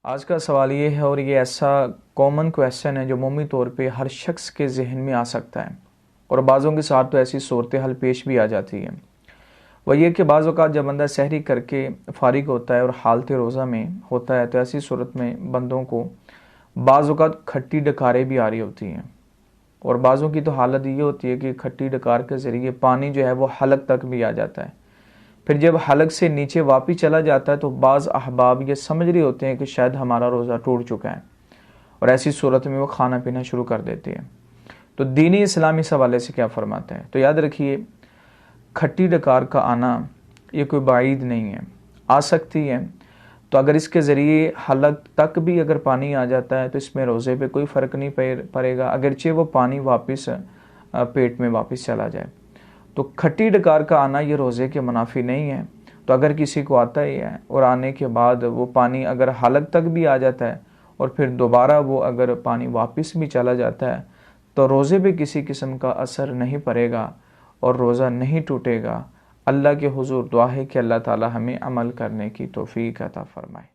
आज का सवाल ये है और ये ऐसा कॉमन क्वेश्चन है जो मौमी तौर पे हर शख्स के जहन में आ सकता है और बाज़ों के साथ तो ऐसी सूरत हाल पेश भी आ जाती है। वह ये कि बाज़ औक़ात जब बंदा सहरी करके फ़ारिग होता है और हालत रोज़ा में होता है तो ऐसी सूरत में बंदों को बाज़ औक़ात खट्टी डकारें भी आ रही होती हैं और बाज़ों की तो हालत ये होती है कि खट्टी डकार के ज़रिए पानी जो है वो हलक तक भी आ जाता है। फिर जब हलक से नीचे वापस चला जाता है तो बाज़ अहबाब ये समझ रहे होते हैं कि शायद हमारा रोज़ा टूट चुका है और ऐसी सूरत में वो खाना पीना शुरू कर देते हैं। तो दीनी इस्लाम इस हवाले से क्या फरमाते हैं? तो याद रखिए, खट्टी डकार का आना ये कोई बाईद नहीं है, आ सकती है। तो अगर इसके ज़रिए हलक तक भी अगर पानी आ जाता है तो इसमें रोज़े पे कोई फ़र्क नहीं पड़ेगा, अगरचे वो पानी वापस पेट में वापस चला जाए। तो खट्टी डकार का आना ये रोज़े के मुनाफी नहीं है। तो अगर किसी को आता ही है और आने के बाद वो पानी अगर हलक तक भी आ जाता है और फिर दोबारा वो अगर पानी वापस भी चला जाता है तो रोज़े पे किसी किस्म का असर नहीं पड़ेगा और रोज़ा नहीं टूटेगा। अल्लाह के हुज़ूर दुआ है कि अल्लाह ताला हमें अमल करने की तौफ़ीक अता फ़रमाए।